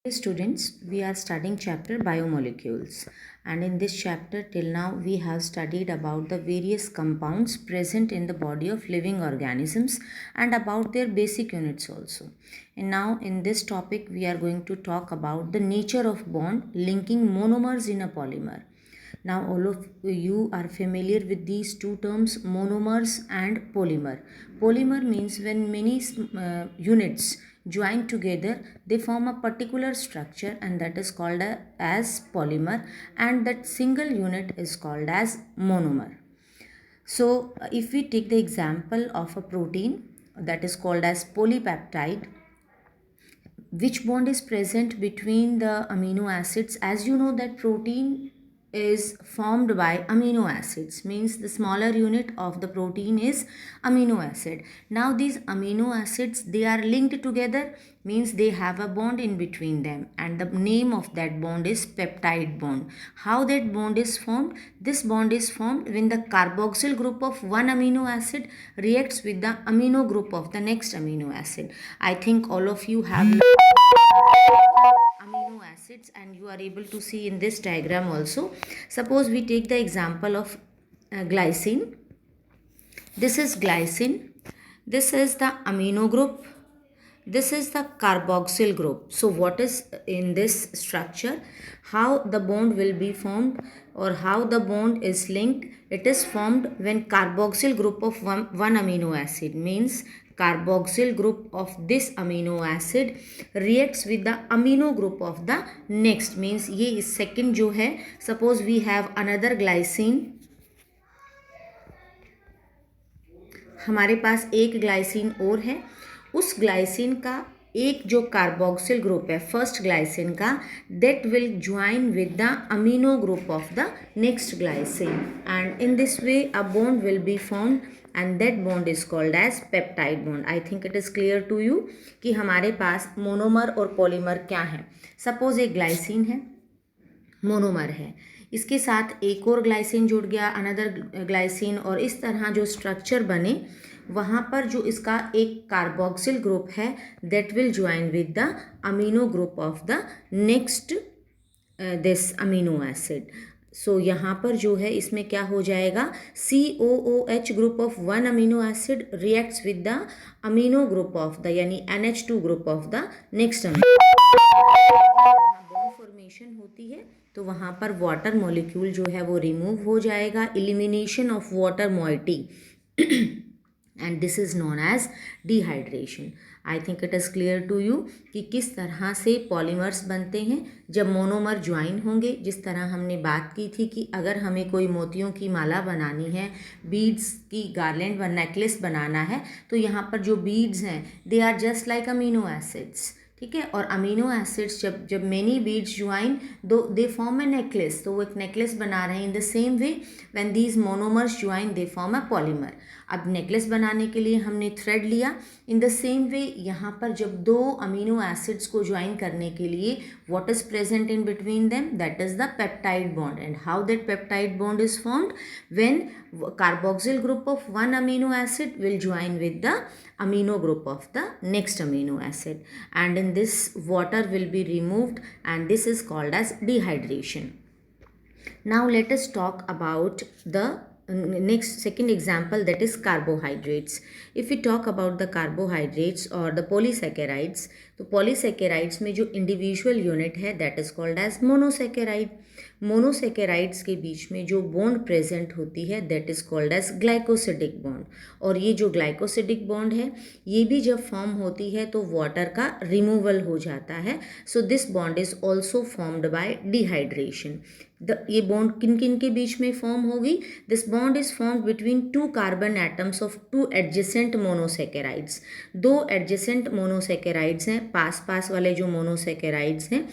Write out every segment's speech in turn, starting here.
Hey students, we are studying chapter biomolecules, and in this chapter till now we have studied about the various compounds present in the body of living organisms and about their basic units also. And now in this topic we are going to talk about the nature of bond linking monomers in a polymer. Now all of you are familiar with these two terms, monomers and polymer. Polymer means when many units join together, they form a particular structure, and that is called as polymer, and that single unit is called as monomer. So if we take the example of a protein that is called as polypeptide, which bond is present between the amino acids? As you know that protein is formed by amino acids, means the smaller unit of the protein is amino acid. Now these amino acids, they are linked together, means they have a bond in between them, and the name of that bond is peptide bond. How that bond is formed? This bond is formed when the carboxyl group of one amino acid reacts with the amino group of the next amino acid. I think all of you have amino acids, and you are able to see in this diagram also. Suppose we take the example of glycine. This is glycine. This is the amino group. This is the carboxyl group. So what is in this structure? How the bond will be formed, or how the bond is linked? It is formed when carboxyl group of one amino acid, means carboxyl group of this amino acid reacts with the amino group of the next, means ये second जो है, suppose we have another glycine, हमारे पास एक glycine और है, उस glycine का एक जो कार्बोक्सिल ग्रुप है फर्स्ट ग्लाइसिन का, that will join with the amino group of the next glycine, and in this way a bond will be formed, and that bond is called as peptide bond. I think it is clear to you कि हमारे पास monomer और polymer क्या है. Suppose एक glycine है, monomer है, इसके साथ एक और ग्लाइसिन जुड़ गया, अनदर ग्लाइसिन, और इस तरह जो स्ट्रक्चर बने वहाँ पर जो इसका एक कार्बोक्सिल ग्रुप है that will join with the amino group of the next this amino acid. So यहाँ पर जो है इसमें क्या हो जाएगा, COOH group of one amino acid reacts with the amino group of the, यानी NH2 group of the next amino. Bond formation होती है तो वहाँ पर वाटर मॉलिक्यूल जो है वो रिमूव हो जाएगा, elimination of water moiety, and this is known as dehydration. I think it is clear to you कि किस तरह से पॉलीमर्स बनते हैं जब मोनोमर ज्वाइन होंगे. जिस तरह हमने बात की थी कि अगर हमें कोई मोतियों की माला बनानी है, बीड्स की गार्लैंड व नेकलेस बनाना है, तो यहाँ पर जो बीड्स हैं दे are just like amino acids, ठीक है. और अमीनो एसिड्स जब जब मेनी बीड्स ज्वाइन दो दे फॉर्म ए नेकलेस, तो वो एक नेकलेस बना रहे हैं. In the same way when these monomers join they form a polymer. अब नेकलेस बनाने के लिए हमने थ्रेड लिया. इन द सेम वे यहाँ पर जब दो अमीनो एसिड्स को ज्वाइन करने के लिए what is present in between them, that is the peptide bond. And how that peptide bond is formed, when carboxyl group of one amino acid will join with the amino group of the next amino acid, and in this water will be removed, and this is called as dehydration. Now let us talk about the next second example, that is carbohydrates. If we talk about the carbohydrates or the polysaccharides, तो polysaccharides में जो individual unit है that is called as monosaccharide. Monosaccharides के बीच में जो bond present होती है that is called as glycosidic bond. और ये जो ग्लाइकोसिडिक बॉन्ड है ये भी जब फॉर्म होती है तो वाटर का रिमूवल हो जाता है. So this bond is also formed by dehydration. ये बॉन्ड किन किन के बीच में फॉर्म होगी? This bond is formed between two carbon atoms of two adjacent monosaccharides. दो एडजेसेंट मोनोसेकेराइड्स हैं, पास पास वाले जो मोनोसेकेराइड्स हैं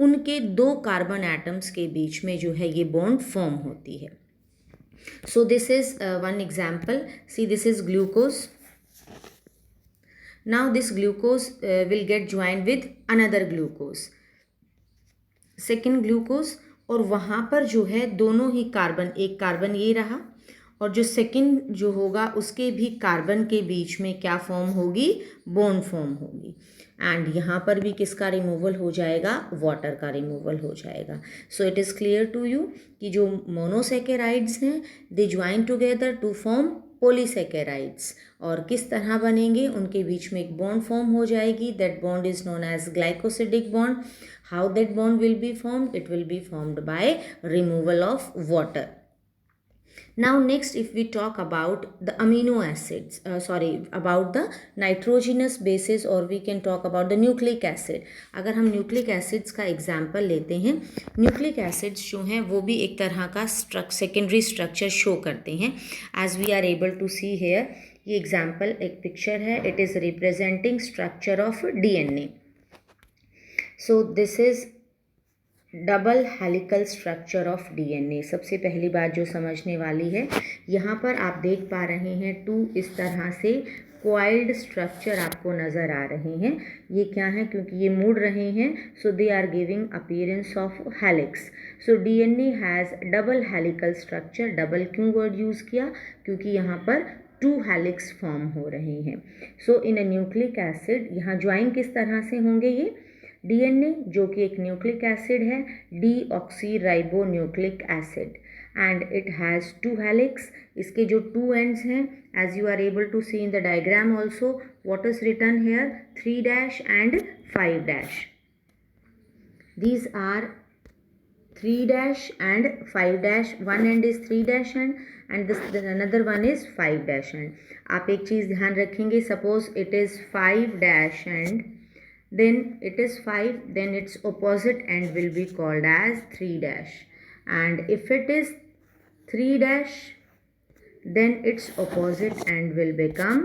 उनके दो कार्बन एटम्स के बीच में जो है ये बॉन्ड फॉर्म होती है. सो this is one example. See this is glucose. Now this glucose will get join with another glucose, second glucose, और वहाँ पर जो है दोनों ही कार्बन, एक कार्बन ये रहा और जो सेकेंड जो होगा उसके भी कार्बन के बीच में क्या फॉर्म होगी, बॉन्ड फॉर्म होगी. एंड यहाँ पर भी किसका रिमूवल हो जाएगा, वाटर का रिमूवल हो जाएगा. So it is clear to you कि जो मोनोसेकेराइड्स हैं they join together to form polysaccharides. और किस तरह बनेंगे, उनके बीच में एक बॉन्ड फॉर्म हो जाएगी. That bond is known as glycosidic bond. How that bond will be formed, it will be formed by removal of water. Now next if we talk about the amino acids, about the nitrogenous bases, or we can talk about the nucleic acid. अगर हम nucleic acids का example लेते हैं, nucleic acids जो हैं वो भी एक तरह का secondary structure show करते हैं. As we are able to see here, ये example एक picture है, it is representing structure of DNA. So this is double helical structure of DNA. सबसे पहली बात जो समझने वाली है, यहाँ पर आप देख पा रहे हैं 2 इस तरह से क्वाइल्ड स्ट्रक्चर आपको नज़र आ रहे हैं. ये क्या है, क्योंकि ये मुड़ रहे हैं, so they are giving appearance of helix. So DNA has double helical structure. Double क्यों वर्ड यूज़ किया, क्योंकि यहाँ पर 2 हेलिक्स फॉर्म हो रहे हैं. So in a nucleic acid यहाँ ज्वाइन किस तरह से होंगे, ये डीएनए जो कि एक न्यूक्लिक एसिड है, deoxyribonucleic acid, and it has 2 helix. इसके जो 2 एंड्स हैं, as you are able to see in the diagram also, what is written here, 3' and 5'. These are 3' and 5'. One end is 3' and this another one is 5' end. आप एक चीज़ ध्यान रखेंगे, suppose it is 5' and then it is 5, then its opposite end will be called as 3'. And if it is 3', then its opposite end will become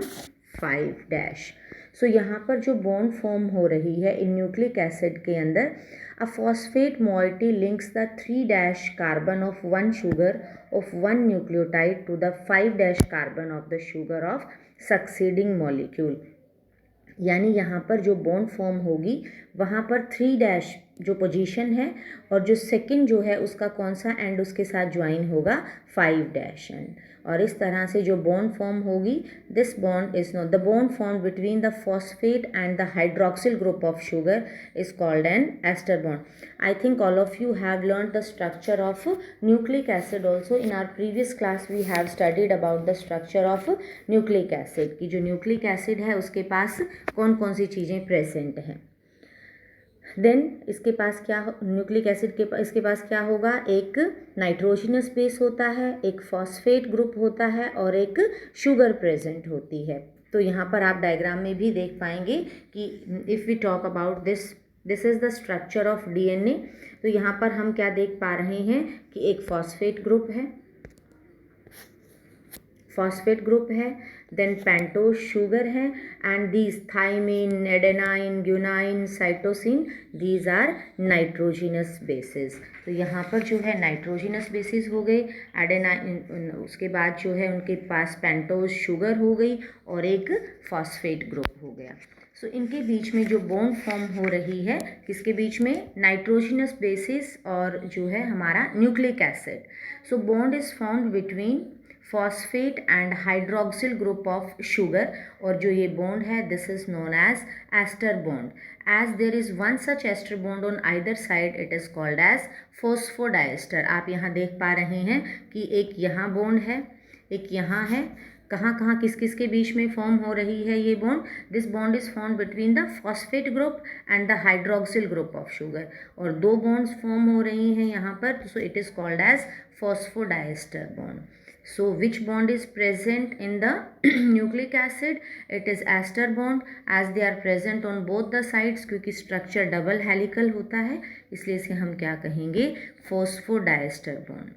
5'. सो यहाँ पर जो bond form हो रही है इन न्यूक्लिक एसिड के अंदर, a phosphate moiety links the 3' carbon of 1 sugar of 1 nucleotide to the 5' carbon of the sugar of succeeding molecule. यानी यहाँ पर जो बॉन्ड फॉर्म होगी वहाँ पर 3' जो पोजीशन है, और जो सेकंड जो है उसका कौन सा एंड उसके साथ ज्वाइन होगा, 5' एंड. और इस तरह से जो बॉन्ड फॉर्म होगी, this bond is not the bond form between the phosphate and the hydroxyl group of sugar is called an ester bond. I think all of you have learn the structure of nucleic acid also. In our previous class we have studied about the structure of nucleic acid, की जो nucleic acid है उसके पास कौन कौन सी चीज़ें present हैं. Then इसके पास क्या, न्यूक्लिक एसिड के इसके पास क्या होगा, एक नाइट्रोजनस बेस होता है, एक फॉस्फेट ग्रुप होता है और एक शुगर प्रेजेंट होती है. तो यहाँ पर आप डायग्राम में भी देख पाएंगे कि if we talk about this is the structure of DNA. तो यहाँ पर हम क्या देख पा रहे हैं कि एक फॉस्फेट ग्रुप है, देन पेंटोज शुगर है, and these thymine, adenine, guanine, cytosine, these are nitrogenous bases. तो यहाँ पर जो है नाइट्रोजिनस बेसिस हो गए, एडेनाइन, उसके बाद जो है उनके पास पेंटोज शुगर हो गई और एक फॉस्फेट ग्रुप हो गया. सो इनके बीच में जो बॉन्ड फॉर्म हो रही है, किसके बीच में, नाइट्रोजिनस बेसिस और जो है हमारा nucleic acid. So bond is formed between phosphate and hydroxyl group of sugar, और जो ये बॉन्ड है this is known as ester bond. As there is one such ester bond on either side, it is called as phosphodiester. आप यहाँ देख पा रहे हैं कि एक यहाँ बॉन्ड है, एक यहाँ है. कहाँ कहाँ किस किस के बीच में फॉर्म हो रही है ये bond, this bond is form between the phosphate group and the hydroxyl group of sugar, और 2 बॉन्ड्स फॉर्म हो रही हैं यहाँ पर. So it is called as phosphodiester bond. So which bond is present in the nucleic acid? It is ester bond, as they are present on both the sides. क्योंकि structure double helical होता है, इसलिए इसे हम क्या कहेंगे, phosphodiester bond.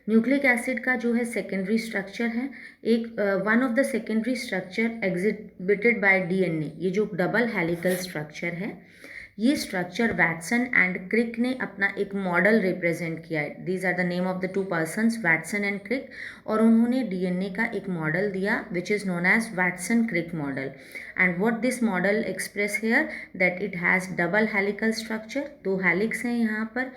Nucleic acid का जो है सेकेंडरी स्ट्रक्चर है, एक one of the secondary structure exhibited by DNA. ये जो डबल हेलिकल स्ट्रक्चर है, ये स्ट्रक्चर वैटसन एंड क्रिक ने अपना एक मॉडल रिप्रेजेंट किया है. These are the name of the 2 persons, Watson and Crick, और उन्होंने डीएनए का एक मॉडल दिया which is known as Watson Crick model. And what this model express here, that it has double helical structure. 2 helix हैं यहाँ पर,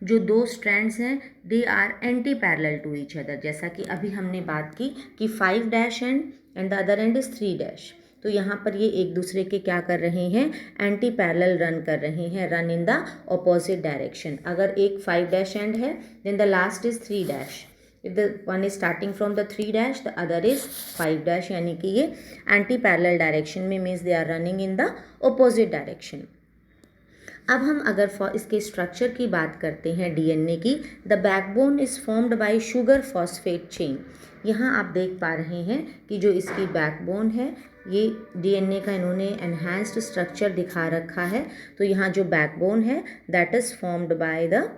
जो 2 strands हैं दे are anti parallel to each other. जैसा कि अभी हमने बात की कि 5' end the other end is 3'. तो तो यहाँ पर ये एक दूसरे के क्या कर रहे हैं, एंटी पैरेलल रन कर रहे हैं, run in the opposite direction. अगर एक 5 डैश एंड है then the last is 3 dash. If the one is starting from the 3 dash, the other is 5 dash, यानी कि ये एंटी पैरेलल डायरेक्शन में, means they are running in the opposite direction. अब हम अगर इसके स्ट्रक्चर की बात करते हैं डीएनए की, the backbone is formed bye sugar phosphate chain. यहाँ आप देख पा रहे हैं कि जो इसकी बैकबोन है, ये डीएनए का इन्होंने एनहांस्ड स्ट्रक्चर दिखा रखा है। तो यहाँ जो बैकबोन है that is formed by the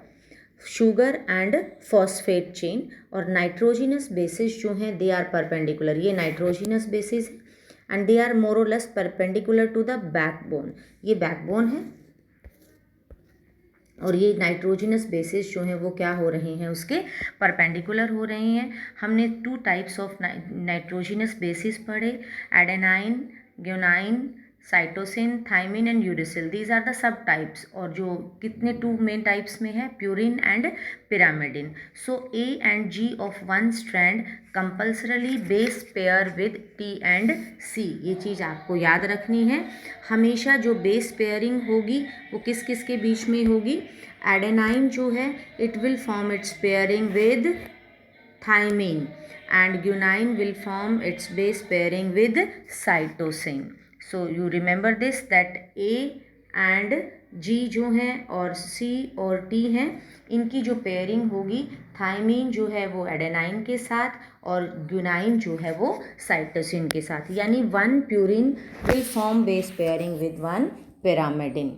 sugar and phosphate chain, और नाइट्रोजिनस बेसिस जो हैं दे आर परपेंडिकुलर, ये नाइट्रोजिनस बेसिस है and they are more or less perpendicular to the backbone. ये बैकबोन है और ये नाइट्रोजिनस बेसिस जो हैं वो क्या हो रहे हैं, उसके परपेंडिकुलर हो रहे हैं। हमने 2 टाइप्स ऑफ नाइट्रोजिनस बेसिस पढ़े, adenine, guanine, cytosine, thymine and uracil, these are the sub types. और जो कितने 2 मेन टाइप्स में है, purine and pyrimidine. So A and G of one strand compulsorily base pair with T and C. ये चीज़ आपको याद रखनी है, हमेशा जो बेस पेयरिंग होगी वो किस किस के बीच में होगी। एडेनाइन जो है it will form its pairing with thymine and guanine will form its base pairing with cytosine. So you remember this that A and G जो हैं और सी और टी हैं, इनकी जो पेयरिंग होगी, थाइमीन जो है वो एडेनाइन के साथ और ग्यूनाइन जो है वो साइटोसिन के साथ, यानी 1 purine will form base pairing with 1 pyrimidine.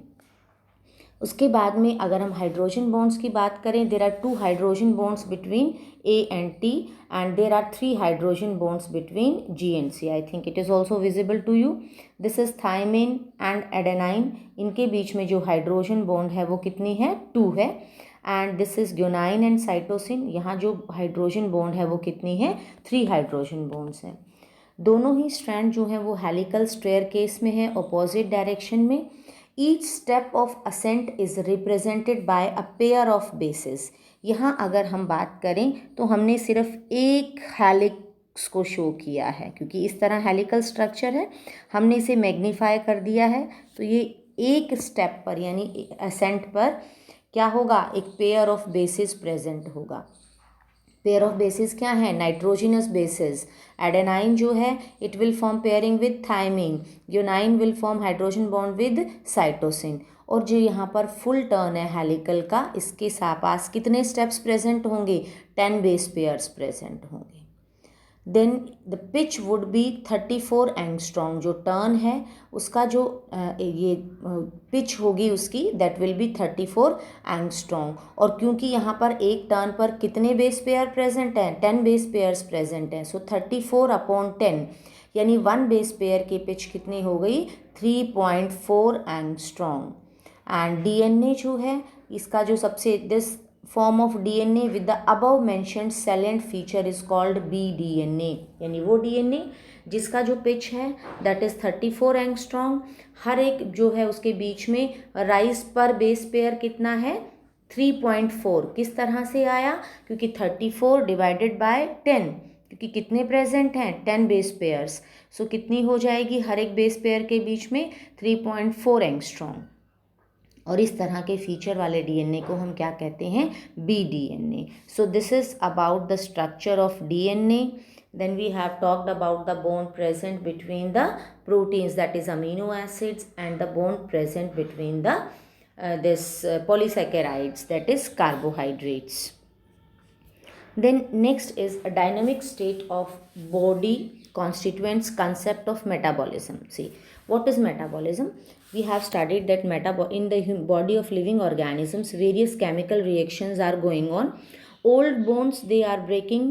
उसके बाद में अगर हम हाइड्रोजन बॉन्ड्स की बात करें, there are 2 hydrogen bonds between A and T and there are 3 hydrogen bonds between G and C. I think it is also visible to you. This is thymine and adenine. इनके बीच में जो hydrogen bond है वो कितनी है, 2 है। And this is guanine and cytosine, यहाँ जो हाइड्रोजन बॉन्ड है वो कितनी है, 3 हाइड्रोजन बॉन्ड्स हैं। दोनों ही स्ट्रैंड जो हैं वो हेलिकल स्टेयरकेस में है, अपोजिट डायरेक्शन में। Each step of ascent is represented by a pair of bases. यहाँ अगर हम बात करें तो हमने सिर्फ एक हेलिक्स को शो किया है, क्योंकि इस तरह हेलिकल स्ट्रक्चर है, हमने इसे मैग्नीफाई कर दिया है। तो ये एक स्टेप पर यानी असेंट पर क्या होगा, एक पेयर ऑफ बेसिस प्रेजेंट होगा। पेयर ऑफ बेसिस क्या है, नाइट्रोजिनस बेसिस। एडेनाइन जो है it will form pairing with thymine, guanine will form hydrogen bond with cytosine. और जो यहाँ पर फुल टर्न है हेलिकल का, इसके पास कितने स्टेप्स प्रेजेंट होंगे, 10 बेस पेयर्स प्रेजेंट होंगे। Then the pitch would be 34 angstrom. जो टर्न है उसका जो ये पिच होगी उसकी, दैट विल बी 34 एंगस्ट्रॉम। और क्योंकि यहाँ पर एक टर्न पर कितने बेस पेयर प्रेजेंट हैं, 10 बेस पेयर्स प्रेजेंट हैं, सो 34/10 यानी 1 बेस पेयर की पिच कितनी हो गई, 3.4 एंगस्ट्रॉम। एंड डीएनए जो है इसका जो सबसे this form of DNA with the above mentioned salient feature is called B DNA, यानी वो डीएनए जिसका जो पिच है दैट इज 34 एंगस्ट्रॉम। हर एक जो है उसके बीच में राइज पर बेस पेयर कितना है, 3.4। किस तरह से आया, क्योंकि 34 डिवाइडेड बाय 10, क्योंकि कितने प्रेजेंट हैं, 10 बेस पेयर्स। सो कितनी हो जाएगी हर एक बेस पेयर के बीच में, 3.4 एंगस्ट्रॉम। और इस तरह के फीचर वाले डीएनए को हम क्या कहते हैं, B DNA. So this is about the structure of DNA. Then we have talked about the bond present between the proteins, that is amino acids, and the bond present between the polysaccharides, that is carbohydrates. Then next is a dynamic state of body constituents concept of metabolism. See, what is metabolism? We have studied that in the body of living organisms various chemical reactions are going on. Old bonds they are breaking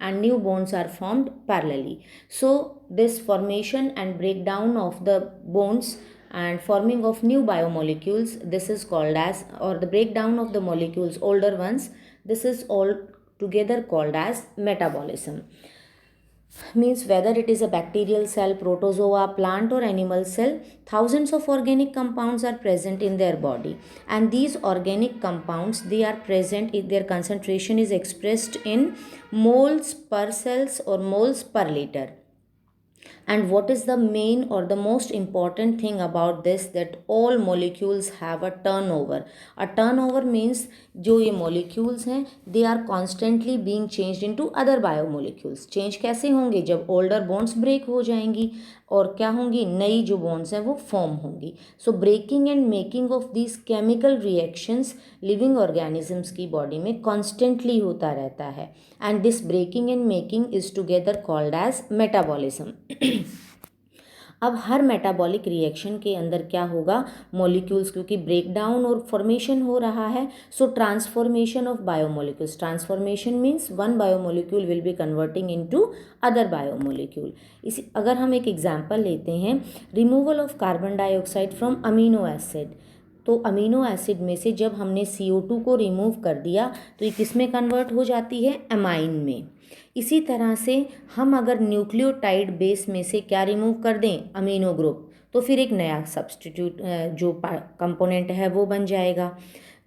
and new bonds are formed parallelly. So this formation and breakdown of the bonds and forming of new biomolecules, this is called as, or the breakdown of the molecules, older ones, this is all together called as metabolism. Means whether it is a bacterial cell, protozoa, plant or animal cell, thousands of organic compounds are present in their body, and these organic compounds they are present, their concentration is expressed in moles per cells or moles per liter. And what is the main or the most important thing about this, that all molecules have a turnover. A turnover means जो ये molecules हैं they are constantly being changed into other biomolecules. change कैसे होंगे, जब older bonds break हो जाएंगी और क्या होंगी, नई जो bonds हैं वो form होंगी. So breaking and making of these chemical reactions living organisms की body में constantly होता रहता है. And this breaking and making is together called as metabolism. अब हर मेटाबॉलिक रिएक्शन के अंदर क्या होगा, मॉलिक्यूल्स क्योंकि ब्रेक डाउन और फॉर्मेशन हो रहा है, so transformation of biomolecules. Transformation means one biomolecule will be converting into other biomolecule. इसी अगर हम एक एग्जांपल लेते हैं, removal of carbon dioxide from amino acid. तो अमीनो एसिड में से जब हमने CO2 को रिमूव कर दिया तो ये किस में कन्वर्ट हो जाती है, एमाइन में. इसी तरह से हम अगर न्यूक्लियोटाइड बेस में से क्या रिमूव कर दें, अमीनो ग्रुप, तो फिर एक नया सब्स्टिट्यूट जो कंपोनेंट है वो बन जाएगा.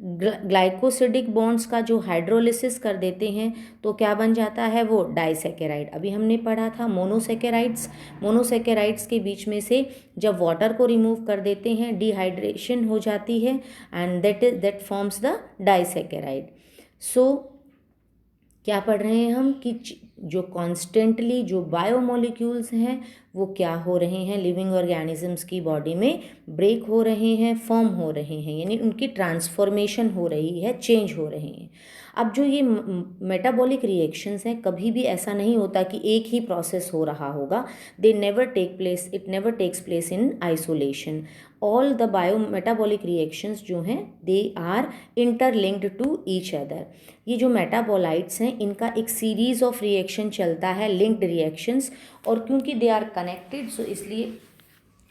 ग्लाइकोसिडिक बॉन्ड्स का जो हाइड्रोलिसिस कर देते हैं तो क्या बन जाता है, वो डाइसैकेराइड. अभी हमने पढ़ा था मोनोसैकेराइड्स. मोनोसैकेराइड्स के बीच में से जब वाटर को रिमूव कर देते हैं डिहाइड्रेशन हो जाती है and that forms the disaccharide. So क्या पढ़ रहे हैं हम कि जो कॉन्स्टेंटली जो बायोमोलिक्यूल्स हैं वो क्या हो रहे हैं, लिविंग ऑर्गेनिजम्स की बॉडी में ब्रेक हो रहे हैं, फॉर्म हो रहे हैं, यानी उनकी ट्रांसफॉर्मेशन हो रही है, चेंज हो रहे हैं. अब जो ये मेटाबॉलिक रिएक्शंस हैं, कभी भी ऐसा नहीं होता कि एक ही प्रोसेस हो रहा होगा. They never take place, it never takes place in isolation. All the bio metabolic reactions जो हैं दे आर इंटरलिंक्ड टू ईच अदर. ये जो मेटाबोलाइट्स हैं इनका एक सीरीज ऑफ रिएक्शन चलता है, लिंक्ड रिएक्शंस, और क्योंकि दे आर कनेक्टेड सो इसलिए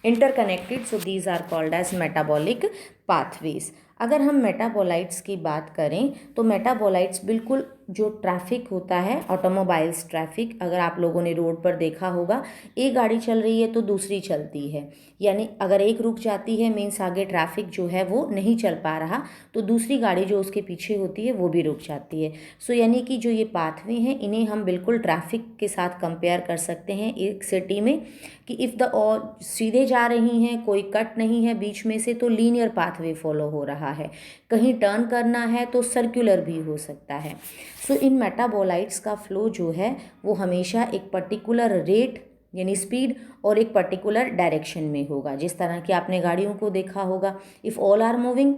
interconnected, so these are called as metabolic pathways. अगर हम मेटाबोलाइट्स की बात करें तो मेटाबोलाइट्स बिल्कुल जो ट्रैफिक होता है, ऑटोमोबाइल्स ट्रैफिक, अगर आप लोगों ने रोड पर देखा होगा, एक गाड़ी चल रही है तो दूसरी चलती है, यानी अगर एक रुक जाती है मीन्स आगे ट्रैफिक जो है वो नहीं चल पा रहा, तो दूसरी गाड़ी जो उसके पीछे होती है वो भी रुक जाती है. सो यानी कि जो ये पाथवे हैं इन्हें हम बिल्कुल ट्रैफिक के साथ कंपेयर कर सकते हैं एक सिटी में, कि इफ़ द और सीधे जा रही हैं, कोई कट नहीं है बीच में से, तो लीनियर पाथवे फॉलो हो रहा है. कहीं टर्न करना है तो सर्कुलर भी हो सकता है. सो इन मेटाबोलाइट्स का फ्लो जो है वो हमेशा एक पर्टिकुलर रेट यानी स्पीड और एक पर्टिकुलर डायरेक्शन में होगा. जिस तरह की आपने गाड़ियों को देखा होगा, इफ़ ऑल आर मूविंग,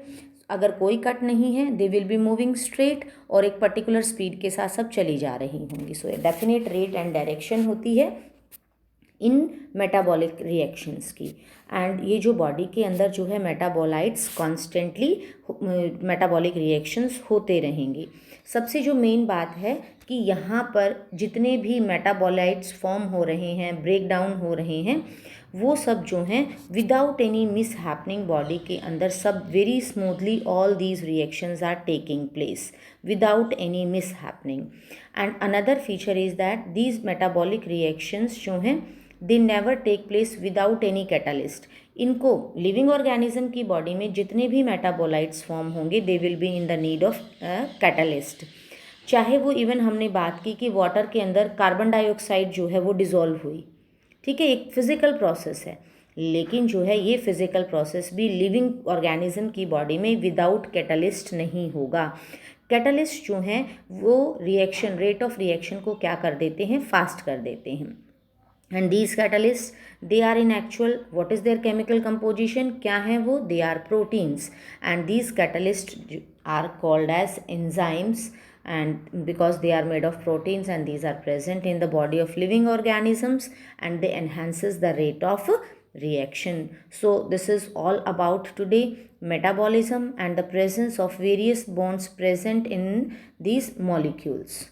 अगर कोई कट नहीं है दे विल बी मूविंग स्ट्रेट और एक पर्टिकुलर स्पीड के साथ सब चली जा रही होंगी. सो डेफिनेट रेट एंड डायरेक्शन होती है इन मेटाबॉलिक रिएक्शंस की. एंड ये जो बॉडी के अंदर जो है मेटाबोलाइट्स कॉन्स्टेंटली मेटाबॉलिक रिएक्शंस होते रहेंगी. सबसे जो मेन बात है कि यहाँ पर जितने भी मेटाबोलाइट्स फॉर्म हो रहे हैं, ब्रेक डाउन हो रहे हैं, वो सब जो हैं without any miss happening body के अंदर सब very smoothly all these reactions are taking place without any miss happening. And another feature is that these metabolic reactions जो हैं they never take place without any catalyst. इनको living organism की body में जितने भी मेटाबोलाइट्स फॉर्म होंगे they will be in the need of catalyst. चाहे वो इवन हमने बात की कि वाटर के अंदर कार्बन डाइऑक्साइड जो है वो डिज़ोल्व हुई, ठीक है, एक फिज़िकल प्रोसेस है, लेकिन जो है ये फिज़िकल प्रोसेस भी लिविंग ऑर्गेनिज्म की बॉडी में विदाउट कैटलिस्ट नहीं होगा. कैटलिस्ट जो हैं वो रिएक्शन, रेट ऑफ रिएक्शन को क्या कर देते हैं, फास्ट कर देते हैं. And these catalysts, they are in actual, what is their chemical composition, क्या हैं वो, they are proteins. And these catalysts are called as enzymes, and because they are made of proteins and these are present in the body of living organisms and they enhances the rate of reaction. So this is all about today, metabolism and the presence of various bonds present in these molecules.